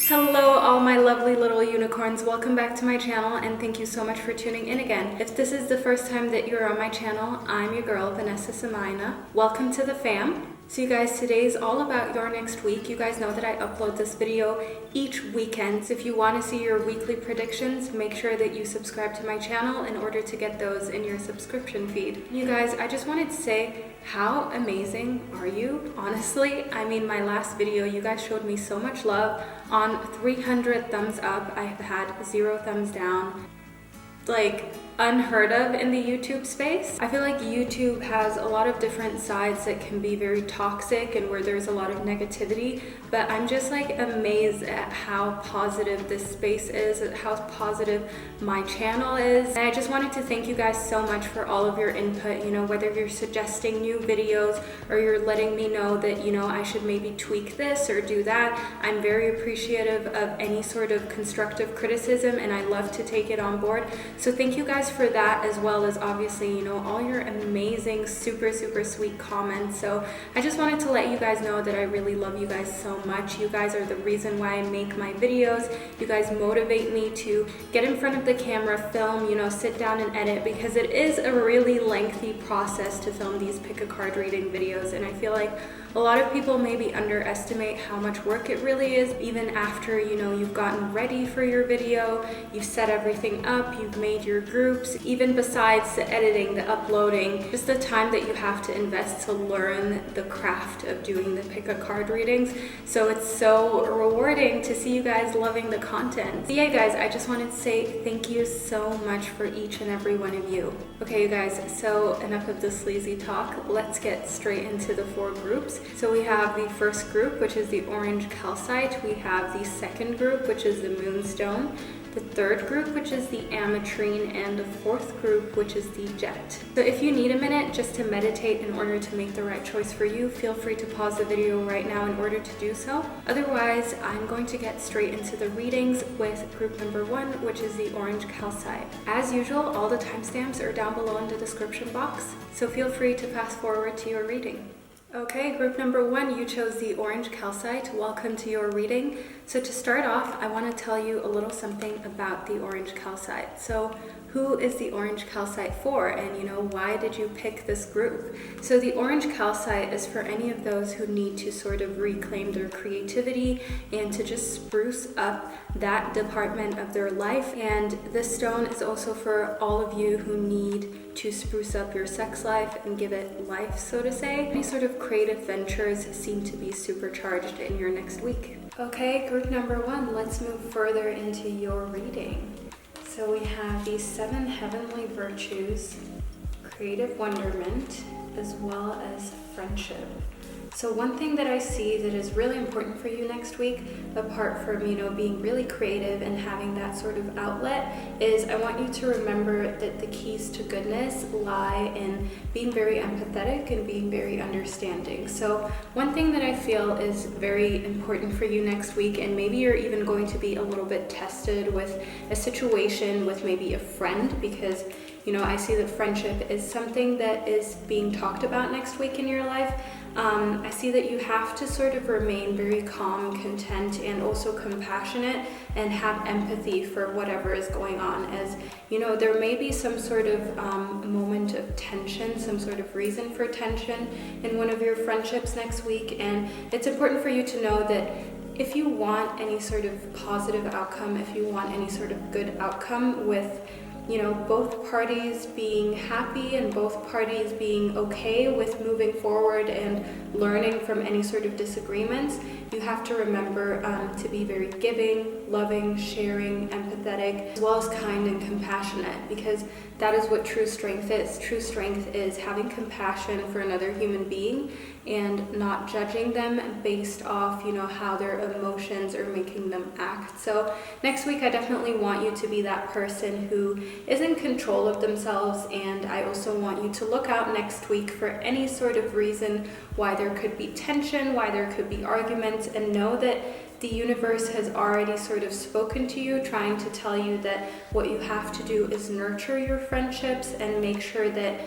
Hello all my lovely little unicorns, welcome back to my channel and thank you so much for tuning in again. If this is the first time that you're on my channel, I'm your girl Vanessa. Welcome to the fam. So you guys, today is all about your next week. You guys know that I upload this video each weekend. So if you want to see your weekly predictions, make sure that you subscribe to my channel in order to get those in your subscription feed. You guys, I just wanted to say, how amazing are you? Honestly, I mean, my last video, you guys showed me so much love. On 300 thumbs up, I have had 0 thumbs down. Like, unheard of in the YouTube space. I feel like YouTube has a lot of different sides that can be very toxic and where there's a lot of negativity, but I'm just like amazed at how positive this space is, at how positive my channel is. And I just wanted to thank you guys so much for all of your input, you know, whether you're suggesting new videos or you're letting me know that, you know, I should maybe tweak this or do that. I'm very appreciative of any sort of constructive criticism and I love to take it on board. So thank you guys for that, as well as obviously, you know, all your amazing super sweet comments. So I just wanted to let you guys know that I really love you guys so much. You guys are the reason why I make my videos. You guys motivate me to get in front of the camera, film, you know, sit down and edit, because it is a really lengthy process to film these pick a card reading videos, and I feel like a lot of people maybe underestimate how much work it really is, even after, you know, you've gotten ready for your video, you've set everything up, you've made your groups, even besides the editing, the uploading, just the time that you have to invest to learn the craft of doing the pick a card readings. So it's so rewarding to see you guys loving the content. So yeah guys, I just wanted to say thank you so much for each and every one of you. Okay you guys, so enough of the sleazy talk, let's get straight into the 4 groups. So we have the first group, which is the orange calcite. We have the second group, which is the moonstone. The third group, which is the ametrine, and the fourth group, which is the jet. So if you need a minute just to meditate in order to make the right choice for you, feel free to pause the video right now in order to do so. Otherwise, I'm going to get straight into the readings with group number 1, which is the orange calcite. As usual, all the timestamps are down below in the description box, so feel free to fast forward to your reading. Okay, group number 1, you chose the orange calcite. Welcome to your reading. So to start off, I want to tell you a little something about the orange calcite. So who is the orange calcite for, and you know, why did you pick this group? So the orange calcite is for any of those who need to sort of reclaim their creativity and to just spruce up that department of their life. And this stone is also for all of you who need to spruce up your sex life and give it life, so to say. Any sort of creative ventures seem to be supercharged in your next week. Okay, group number 1, let's move further into your reading. So we have these 7 heavenly virtues, creative wonderment, as well as friendship. So one thing that I see that is really important for you next week, apart from, you know, being really creative and having that sort of outlet, is I want you to remember that the keys to goodness lie in being very empathetic and being very understanding. So one thing that I feel is very important for you next week, and maybe you're even going to be a little bit tested with a situation with maybe a friend, because, you know, I see that friendship is something that is being talked about next week in your life. I see that you have to sort of remain very calm, content, and also compassionate, and have empathy for whatever is going on. As you know, there may be some sort of moment of tension, some sort of reason for tension in one of your friendships next week, and it's important for you to know that if you want any sort of positive outcome, if you want any sort of good outcome with, you know, both parties being happy and both parties being okay with moving forward and learning from any sort of disagreements, you have to remember to be very giving, loving, sharing, empathetic, as well as kind and compassionate, because that is what true strength is. True strength is having compassion for another human being and not judging them based off, you know, how their emotions are making them act. So next week, I definitely want you to be that person who is in control of themselves, and I also want you to look out next week for any sort of reason why there could be tension, why there could be arguments, and know that the universe has already sort of spoken to you, trying to tell you that what you have to do is nurture your friendships and make sure that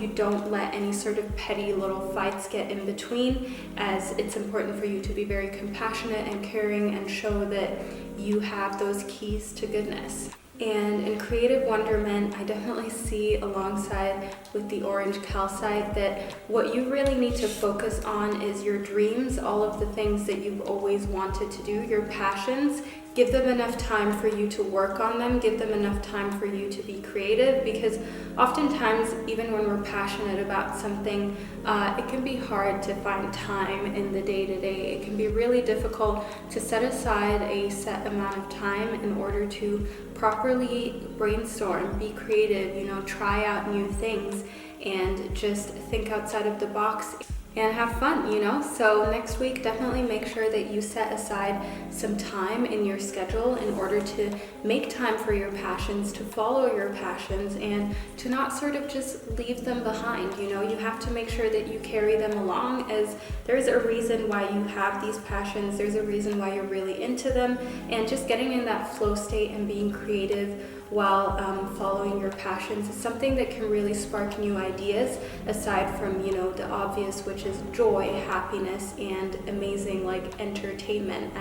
you don't let any sort of petty little fights get in between, as it's important for you to be very compassionate and caring and show that you have those keys to goodness. And in creative wonderment, I definitely see alongside with the orange calcite that what you really need to focus on is your dreams, all of the things that you've always wanted to do, your passions. Give them enough time for you to work on them. Give them enough time for you to be creative, because oftentimes, even when we're passionate about something, it can be hard to find time in the day-to-day. It can be really difficult to set aside a set amount of time in order to properly brainstorm, be creative, try out new things, and just think outside of the box and have fun, So next week, definitely make sure that you set aside some time in your schedule in order to make time for your passions, to follow your passions, and to not sort of just leave them behind. You have to make sure that you carry them along, as there's a reason why you have these passions. There's a reason why you're really into them, and just getting in that flow state and being creative while following your passions is something that can really spark new ideas, aside from the obvious, which is joy, happiness, and amazing entertainment.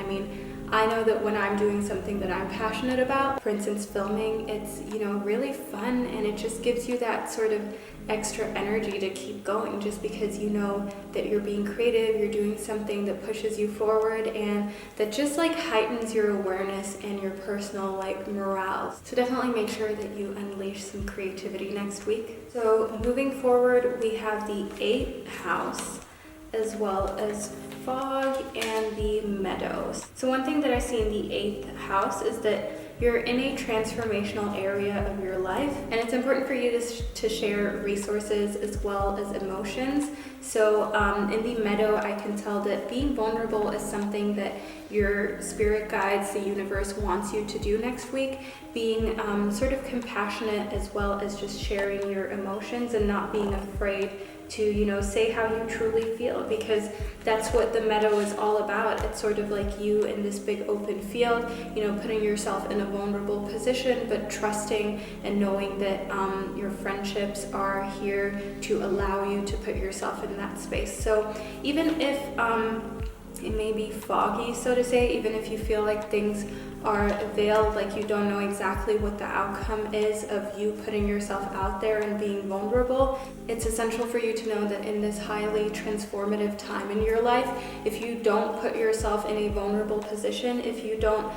I know that when I'm doing something that I'm passionate about, for instance filming, it's really fun, and it just gives you that sort of extra energy to keep going, just because that you're being creative, you're doing something that pushes you forward, and that just heightens your awareness and your personal morale. So definitely make sure that you unleash some creativity next week. So moving forward, we have the 8th house, as well as fog and the meadows. So one thing that I see in the 8th house is that you're in a transformational area of your life, and it's important for you to share resources as well as emotions. So in the meadow, I can tell that being vulnerable is something that your spirit guides, the universe, wants you to do next week. Being sort of compassionate, as well as just sharing your emotions and not being afraid to say how you truly feel, because that's what the meadow is all about. It's sort of like you in this big open field, putting yourself in a vulnerable position, but trusting and knowing that your friendships are here to allow you to put yourself in that space. So even if it may be foggy, so to say, even if you feel like things are veiled, like you don't know exactly what the outcome is of you putting yourself out there and being vulnerable, it's essential for you to know that in this highly transformative time in your life, if you don't put yourself in a vulnerable position, if you don't,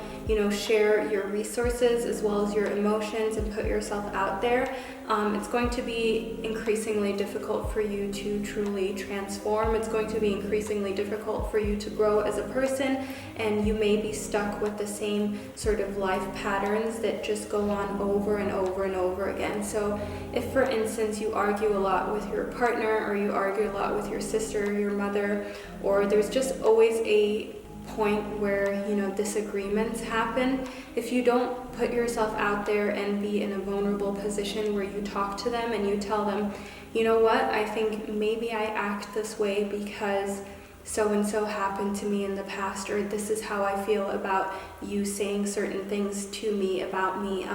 share your resources as well as your emotions and put yourself out there, it's going to be increasingly difficult for you to truly transform. It's going to be increasingly difficult for you to grow as a person, and you may be stuck with the same sort of life patterns that just go on over and over and over again. So if, for instance, you argue a lot with your partner, or you argue a lot with your sister or your mother, or there's just always a point where disagreements happen, if you don't put yourself out there and be in a vulnerable position where you talk to them and you tell them, I think maybe I act this way because so-and-so happened to me in the past, or this is how I feel about you saying certain things to me about me.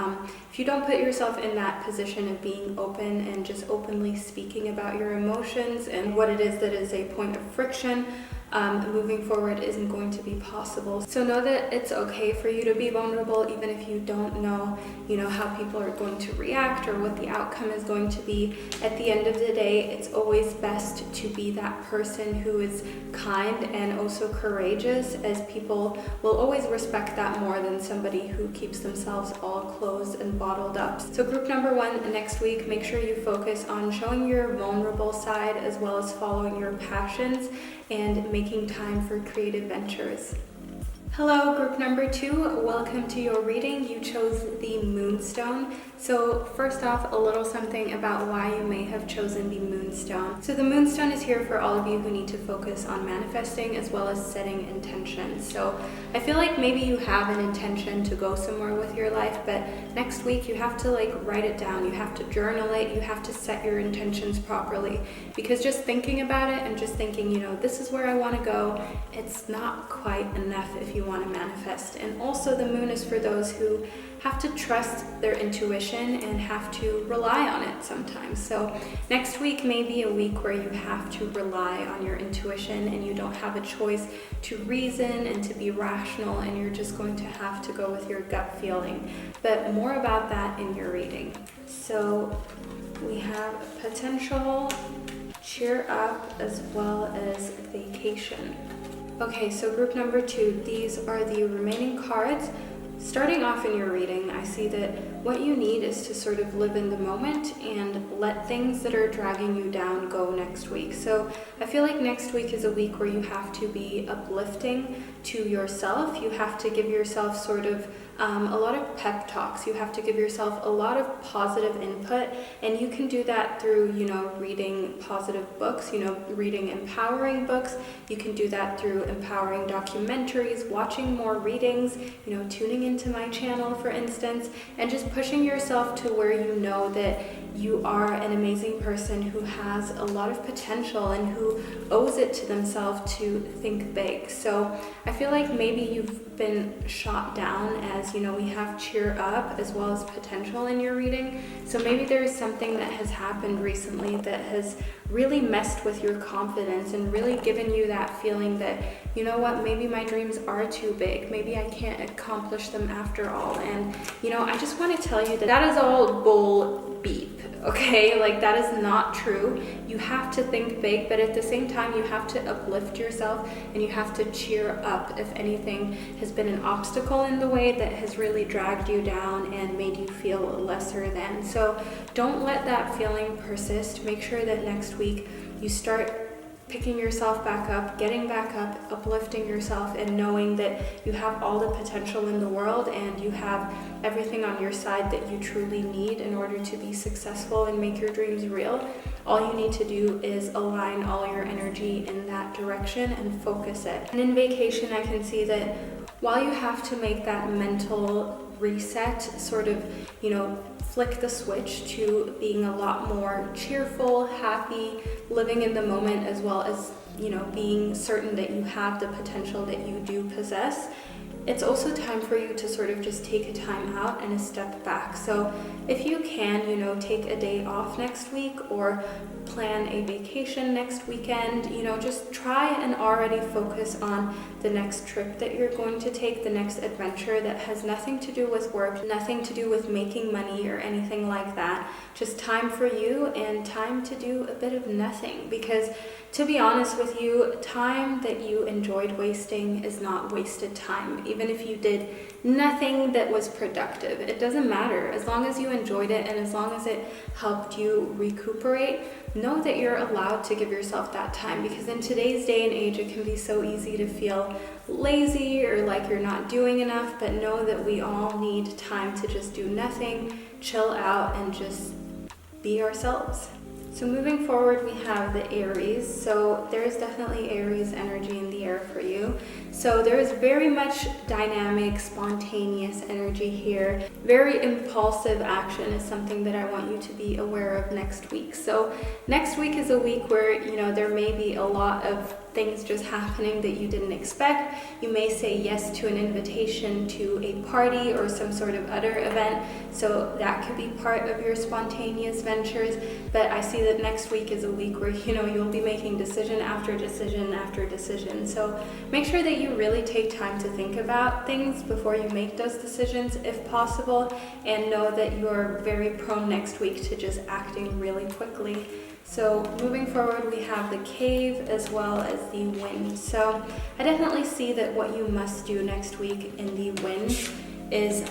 If you don't put yourself in that position of being open and just openly speaking about your emotions and what it is that is a point of friction, moving forward isn't going to be possible. So know that it's okay for you to be vulnerable, even if you don't know, how people are going to react or what the outcome is going to be. At the end of the day, it's always best to be that person who is kind and also courageous, as people will always respect that more than somebody who keeps themselves all closed and bottled up. So group number 1, next week, make sure you focus on showing your vulnerable side as well as following your passions and making time for creative ventures. Hello, group number 2. Welcome to your reading. You chose the Moonstone. So first off, a little something about why you may have chosen the Moonstone. So the Moonstone is here for all of you who need to focus on manifesting as well as setting intentions. So I feel like maybe you have an intention to go somewhere with your life, but next week you have to write it down, you have to journal it, you have to set your intentions properly, because just thinking about it and just thinking, this is where I want to go, it's not quite enough if you want to manifest. And also the moon is for those who have to trust their intuition and have to rely on it sometimes. So next week may be a week where you have to rely on your intuition and you don't have a choice to reason and to be rational, and you're just going to have to go with your gut feeling. But more about that in your reading. So we have potential, cheer up, as well as vacation. Okay, so group number 2, these are the remaining cards. Starting off in your reading, I see that what you need is to sort of live in the moment and let things that are dragging you down go next week. So I feel like next week is a week where you have to be uplifting to yourself. You have to give yourself sort of a lot of pep talks. You have to give yourself a lot of positive input, and you can do that through, reading positive books, reading empowering books. You can do that through empowering documentaries, watching more readings, tuning into my channel, for instance, and just pushing yourself to where you know that you are an amazing person who has a lot of potential and who owes it to themselves to think big. So I feel like maybe you've been shot down as, we have cheer up as well as potential in your reading. So maybe there's something that has happened recently that has really messed with your confidence and really given you that feeling that, maybe my dreams are too big. Maybe I can't accomplish them after all. And, I just want to tell you that that is all bull beep. Okay, that is not true. You have to think big, but at the same time, you have to uplift yourself and you have to cheer up if anything has been an obstacle in the way that has really dragged you down and made you feel lesser than. So don't let that feeling persist. Make sure that next week you start picking yourself back up, getting back up, uplifting yourself, and knowing that you have all the potential in the world and you have everything on your side that you truly need in order to be successful and make your dreams real. All you need to do is align all your energy in that direction and focus it. And in vacation, I can see that while you have to make that mental reset, sort of, flick the switch to being a lot more cheerful, happy, living in the moment, as well as, being certain that you have the potential that you do possess, it's also time for you to sort of just take a time out and a step back. So if you can, take a day off next week or plan a vacation next weekend, just try and already focus on the next trip that you're going to take, the next adventure that has nothing to do with work, nothing to do with making money or anything like that. Just time for you and time to do a bit of nothing, because to be honest with you, time that you enjoyed wasting is not wasted time. Even if you did nothing that was productive, it doesn't matter. As long as you enjoyed it and as long as it helped you recuperate, know that you're allowed to give yourself that time, because in today's day and age, it can be so easy to feel lazy or like you're not doing enough, but know that we all need time to just do nothing, chill out, and just be ourselves. So moving forward, we have the Aries. So there is definitely Aries energy in the air for you. So there is very much dynamic, spontaneous energy here. Very impulsive action is something that I want you to be aware of next week. So next week is a week where, there may be a lot of things just happening that you didn't expect. You may say yes to an invitation to a party or some sort of other event, so that could be part of your spontaneous ventures. But I see that next week is a week where you'll be making decision after decision after decision. So make sure that you really take time to think about things before you make those decisions if possible, and know that you're very prone next week to just acting really quickly. So moving forward, we have the Cave as well as the Wind. So I definitely see that what you must do next week in the Wind is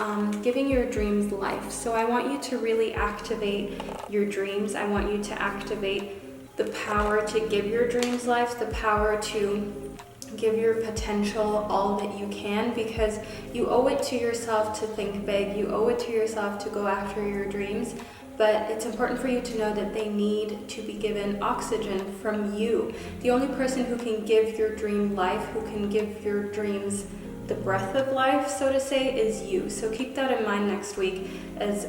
giving your dreams life. So I want you to really activate your dreams. I want you to activate the power to give your dreams life, the power to give your potential all that you can, because you owe it to yourself to think big. You owe it to yourself to go after your dreams. But it's important for you to know that they need to be given oxygen from you. The only person who can give your dream life, who can give your dreams the breath of life, so to say, is you. So keep that in mind next week, as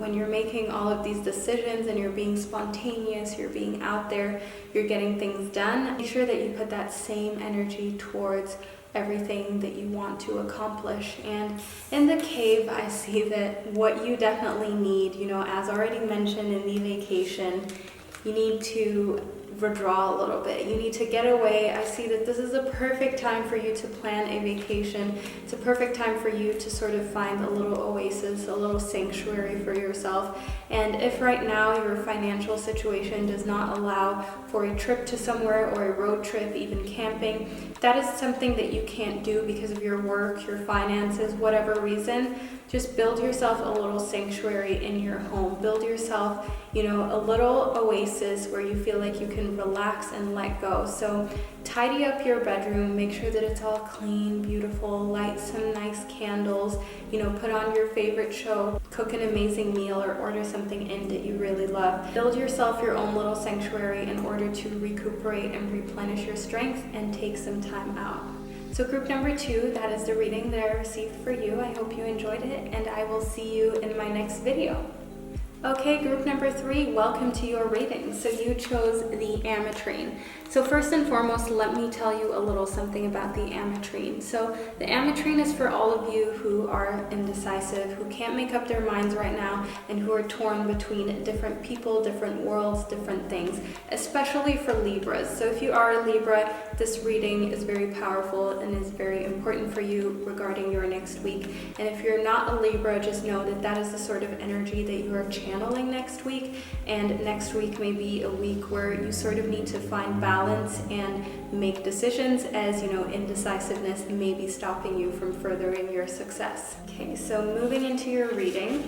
when you're making all of these decisions and you're being spontaneous, you're being out there, you're getting things done, make sure that you put that same energy towards everything that you want to accomplish. And in the cave, I see that what you definitely need, as already mentioned in the vacation, you need to withdraw a little bit. You need to get away. I see that this is a perfect time for you to plan a vacation. It's a perfect time for you to sort of find a little oasis, a little sanctuary for yourself. And if right now your financial situation does not allow for a trip to somewhere, or a road trip, even camping, that is something that you can't do because of your work, your finances, whatever reason. Just build yourself a little sanctuary in your home. Build yourself, a little oasis where you feel like you can relax and let go. So tidy up your bedroom, make sure that it's all clean, beautiful, light some nice candles, put on your favorite show, cook an amazing meal, or order something in that you really love. Build yourself your own little sanctuary in order to recuperate and replenish your strength and take some time out. So group number 2, that is the reading that I received for you. I hope you enjoyed it, and I will see you in my next video. Okay, group number 3, welcome to your reading. So you chose the Ametrine. So first and foremost, let me tell you a little something about the Ametrine. So the Ametrine is for all of you who are indecisive, who can't make up their minds right now, and who are torn between different people, different worlds, different things, especially for Libras. So if you are a Libra, this reading is very powerful and is very important for you regarding your next week. And if you're not a Libra, just know that that is the sort of energy that you are channeling next week. And next week may be a week where you sort of need to find balance and make decisions, as indecisiveness may be stopping you from furthering your success. Okay, so moving into your reading,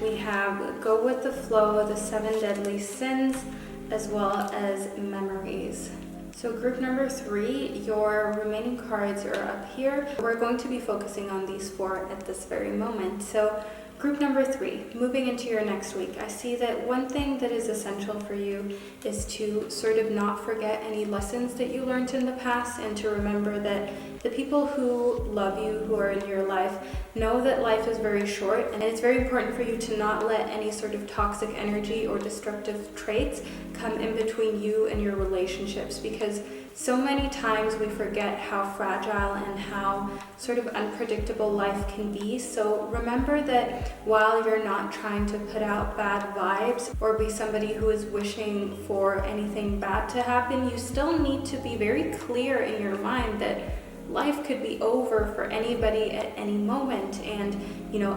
we have Go with the Flow, the 7 Deadly Sins, as well as Memories. So group number 3, your remaining cards are up here. We're going to be focusing on these 4 at this very moment. So group number 3, moving into your next week, I see that one thing that is essential for you is to sort of not forget any lessons that you learned in the past, and to remember that the people who love you, who are in your life, know that life is very short, and it's very important for you to not let any sort of toxic energy or destructive traits come in between you and your relationships, because so many times we forget how fragile and how sort of unpredictable life can be. So remember that while you're not trying to put out bad vibes or be somebody who is wishing for anything bad to happen, you still need to be very clear in your mind that life could be over for anybody at any moment, and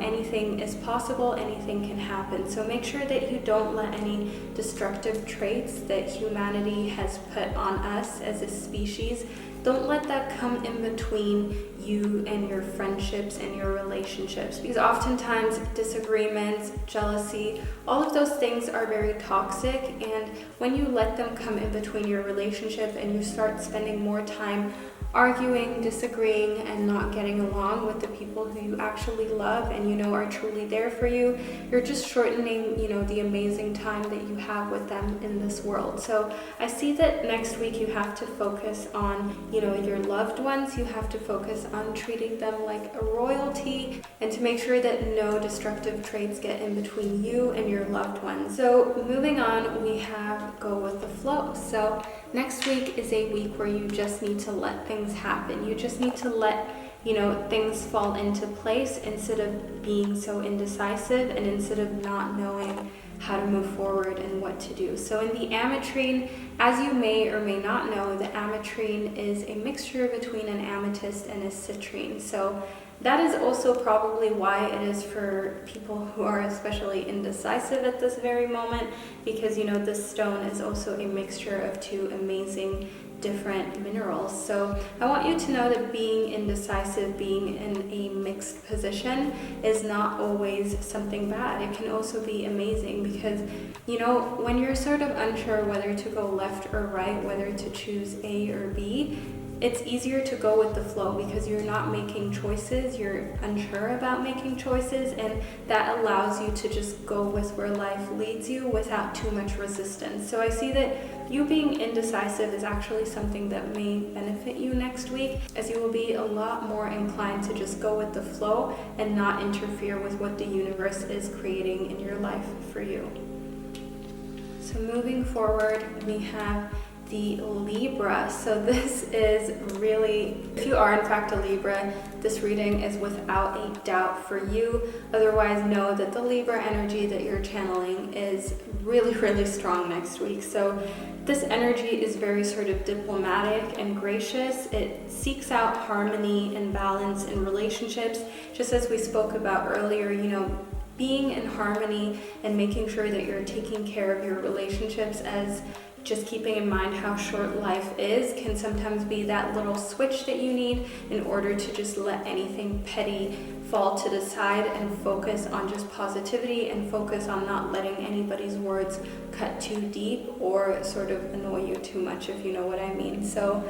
anything is possible, anything can happen. So make sure that you don't let any destructive traits that humanity has put on us as a species, don't let that come in between you and your friendships and your relationships, because oftentimes disagreements, jealousy, all of those things are very toxic, and when you let them come in between your relationship and you start spending more time arguing, disagreeing, and not getting along with the people who you actually love and are truly there for you, you're just shortening, the amazing time that you have with them in this world. So I see that next week you have to focus on, your loved ones. You have to focus on treating them like a royalty, and to make sure that no destructive traits get in between you and your loved ones. So moving on, we have Go with the Flow. So next week is a week where you just need to let things happen. You just need to let things fall into place, instead of being so indecisive and instead of not knowing how to move forward and what to do. So in the Ametrine, as you may or may not know, the Ametrine is a mixture between an amethyst and a citrine. So that is also probably why it is for people who are especially indecisive at this very moment, because this stone is also a mixture of 2 amazing different minerals. So I want you to know that being indecisive, being in a mixed position, is not always something bad. It can also be amazing, because when you're sort of unsure whether to go left or right, whether to choose A or B, it's easier to go with the flow because you're not making choices, you're unsure about making choices, and that allows you to just go with where life leads you without too much resistance. So I see that you being indecisive is actually something that may benefit you next week, as you will be a lot more inclined to just go with the flow and not interfere with what the universe is creating in your life for you. So moving forward, we have the Libra. So this is really, if you are in fact a Libra, this reading is without a doubt for you. Otherwise, know that the Libra energy that you're channeling is really, really strong next week. So this energy is very sort of diplomatic and gracious. It seeks out harmony and balance in relationships, just as we spoke about earlier, being in harmony and making sure that you're taking care of your relationships, as just keeping in mind how short life is can sometimes be that little switch that you need in order to just let anything petty fall to the side and focus on just positivity and focus on not letting anybody's words cut too deep or sort of annoy you too much, if you know what I mean. So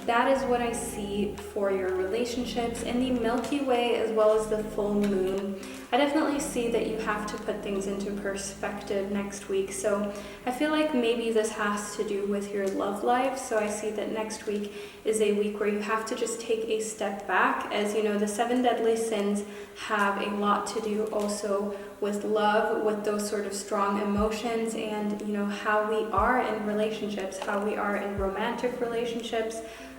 that is what I see for your relationships. In the Milky Way, as well as the full moon, I definitely see that you have to put things into perspective next week. So I feel like maybe this has to do with your love life. So I see that next week is a week where you have to just take a step back. As you know, the 7 deadly sins have a lot to do also with love, with those sort of strong emotions, and how we are in relationships, how we are in romantic relationships,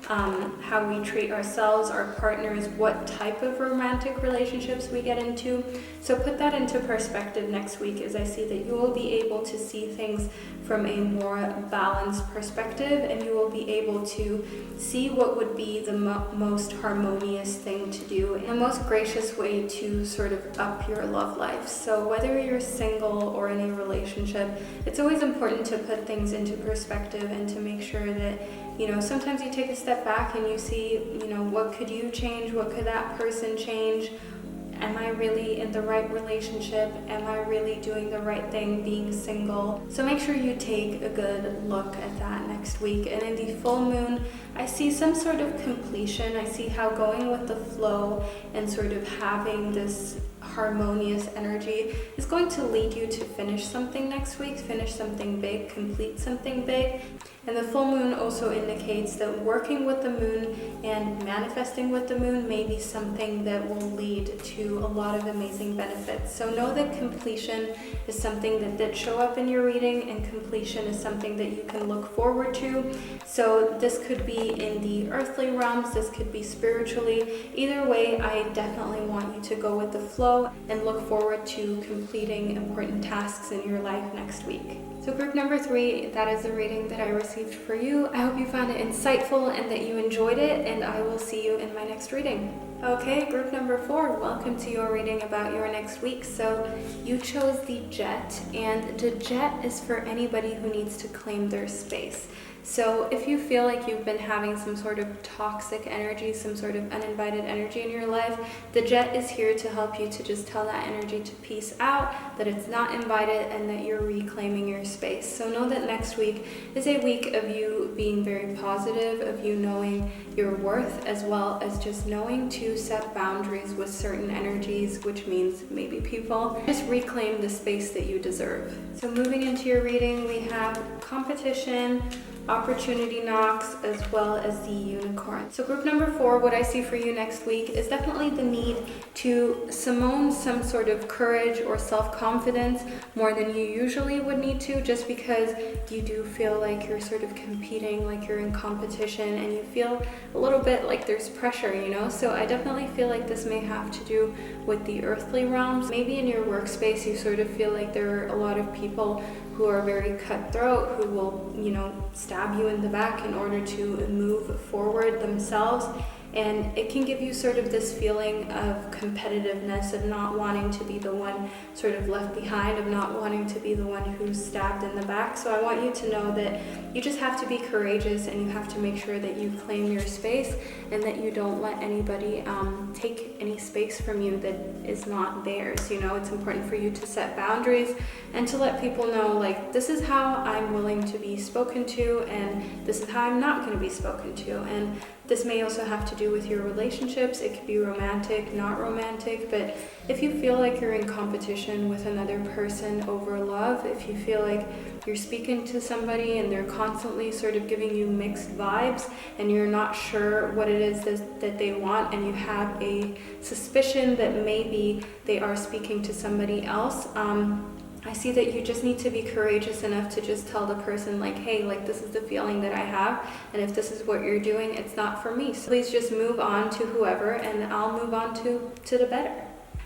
how we treat ourselves, our partners, what type of romantic relationships we get into. So put that into perspective next week, as I see that you will be able to see things from a more balanced perspective, and you will be able to see what would be the most harmonious thing to do and the most gracious way to sort of up your love life. So whether you're single or in a relationship, it's always important to put things into perspective and to make sure that sometimes you take a step back and you see, what could you change? What could that person change? Am I really in the right relationship? Am I really doing the right thing being single? So make sure you take a good look at that next week. And in the full moon, I see some sort of completion. I see how going with the flow and sort of having this harmonious energy is going to lead you to finish something next week, finish something big, complete something big. And the full moon also indicates that working with the moon and manifesting with the moon may be something that will lead to a lot of amazing benefits. So know that completion is something that did show up in your reading, and completion is something that you can look forward to. So this could be in the earthly realms, this could be spiritually. Either way, I definitely want you to go with the flow and look forward to completing important tasks in your life next week. So group number 3, that is the reading that I received for you. I hope you found it insightful and that you enjoyed it, and I will see you in my next reading. Okay, group number 4, welcome to your reading about your next week. So you chose the Jet, and the Jet is for anybody who needs to claim their space. So if you feel like you've been having some sort of toxic energy, some sort of uninvited energy in your life, the Jet is here to help you to just tell that energy to peace out, that it's not invited, and that you're reclaiming your space. So know that next week is a week of you being very positive, of you knowing your worth, as well as just knowing to set boundaries with certain energies, which means maybe people. Just reclaim the space that you deserve. So moving into your reading, we have competition, opportunity knocks, as well as the unicorn. So group number 4, what I see for you next week is definitely the need to summon some sort of courage or self-confidence more than you usually would need to, just because you do feel like you're sort of competing, like you're in competition, and you feel a little bit like there's pressure, So I definitely feel like this may have to do with the earthly realms. Maybe in your workspace you sort of feel like there are a lot of people who are very cutthroat, who will, stab you in the back in order to move forward themselves. and it can give you sort of this feeling of competitiveness, of not wanting to be the one sort of left behind, of not wanting to be the one who's stabbed in the back. So I want you to know that you just have to be courageous, and you have to make sure that you claim your space and that you don't let anybody take any space from you that is not theirs. You know, it's important for you to set boundaries and to let people know, like, this is how I'm willing to be spoken to, and this is how I'm not going to be spoken to. And this may also have to do with your relationships. It could be romantic, not romantic, but if you feel like you're in competition with another person over love, if you feel like you're speaking to somebody and they're constantly sort of giving you mixed vibes and you're not sure what it is that they want, and you have a suspicion that maybe they are speaking to somebody else, I see that you just need to be courageous enough to just tell the person, like, hey, like, this is the feeling that I have, and if this is what you're doing, it's not for me. So please just move on to whoever, and I'll move on to the better.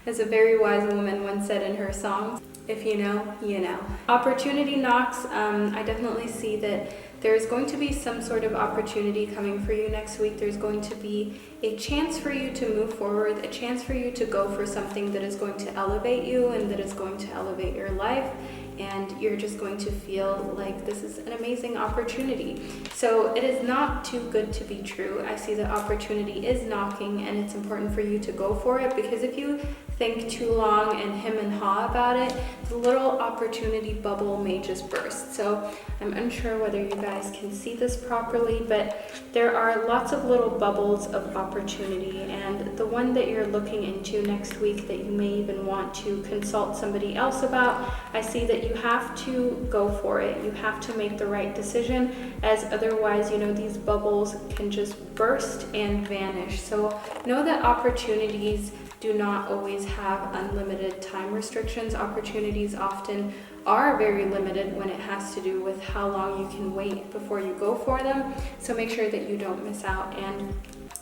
As a very wise woman once said in her songs, if you know, you know. Opportunity knocks. I definitely see that there's going to be some sort of opportunity coming for you next week. There's going to be a chance for you to move forward, a chance for you to go for something that is going to elevate you and that is going to elevate your life. And you're just going to feel like this is an amazing opportunity. So it is not too good to be true. I see that opportunity is knocking, and it's important for you to go for it, because if you think too long and hem and haw about it, the little opportunity bubble may just burst. So I'm unsure whether you guys can see this properly, but there are lots of little bubbles of opportunity, and the one that you're looking into next week that you may even want to consult somebody else about, I see that you have to go for it. You have to make the right decision, as otherwise, you know, these bubbles can just burst and vanish. So know that opportunities do not always have unlimited time restrictions. Opportunities often are very limited when it has to do with how long you can wait before you go for them. So make sure that you don't miss out. And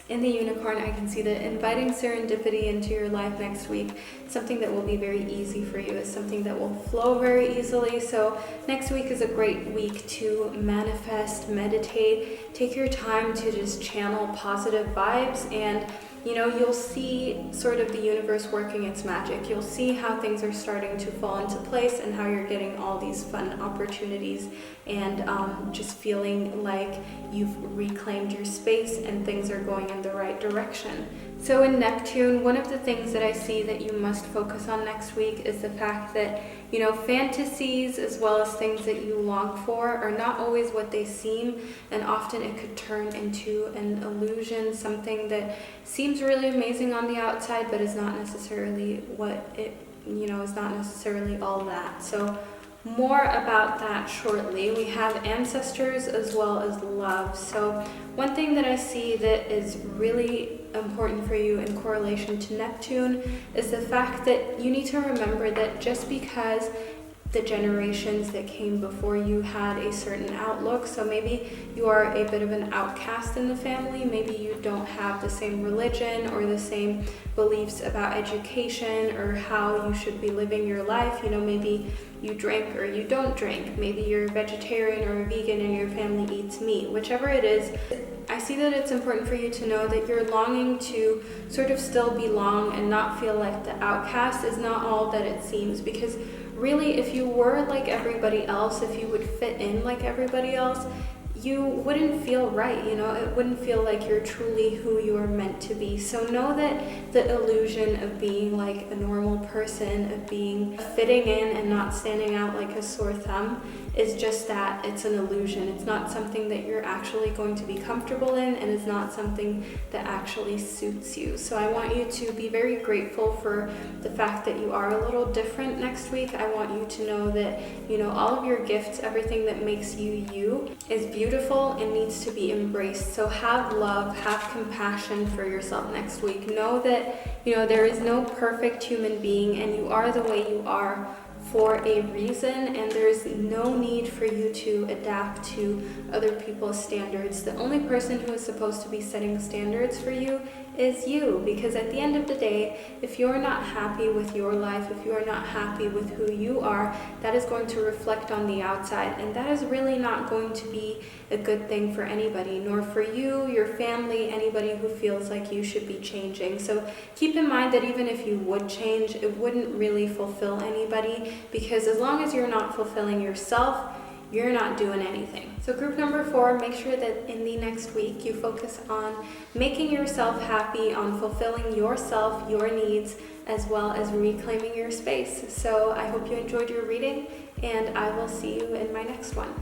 in the unicorn, I can see that inviting serendipity into your life next week, something that will be very easy for you, is something that will flow very easily. So next week is a great week to manifest, meditate, take your time to just channel positive vibes, and you know, you'll see sort of the universe working its magic. You'll see how things are starting to fall into place and how you're getting all these fun opportunities, and just feeling like you've reclaimed your space and things are going in the right direction. So in Neptune, one of the things that I see that you must focus on next week is the fact that, you know, fantasies as well as things that you long for are not always what they seem, and often it could turn into an illusion, something that seems really amazing on the outside but is not necessarily what it, you know, is not necessarily all that. So more about that shortly. We have ancestors as well as love. So one thing that I see that is really important for you in correlation to Neptune is the fact that you need to remember that just because the generations that came before you had a certain outlook, so maybe you are a bit of an outcast in the family, maybe you don't have the same religion or the same beliefs about education or how you should be living your life. You know, maybe you drink or you don't drink, maybe you're a vegetarian or a vegan and your family eats meat, whichever it is. I see that it's important for you to know that you're longing to sort of still belong and not feel like the outcast is not all that it seems, because really, if you were like everybody else, if you would fit in like everybody else, you wouldn't feel right, you know, it wouldn't feel like you're truly who you are meant to be. So know that the illusion of being like a normal person, of being fitting in and not standing out like a sore thumb, is just that. It's an illusion. It's not something that you're actually going to be comfortable in, and it's not something that actually suits you. So I want you to be very grateful for the fact that you are a little different next week. I want you to know that, you know, all of your gifts, everything that makes you you, is beautiful and needs to be embraced. So have love, have compassion for yourself next week. Know that, you know, there is no perfect human being, and you are the way you are for a reason, and there's no need for you to adapt to other people's standards. The only person who is supposed to be setting standards for you is you, because at the end of the day, if you're not happy with your life, if you're not happy with who you are, that is going to reflect on the outside, and that is really not going to be a good thing for anybody, nor for you, your family, anybody who feels like you should be changing. So keep in mind that even if you would change, it wouldn't really fulfill anybody, because as long as you're not fulfilling yourself, you're not doing anything. So group number 4, make sure that in the next week you focus on making yourself happy, on fulfilling yourself, your needs, as well as reclaiming your space. So I hope you enjoyed your reading, and I will see you in my next one.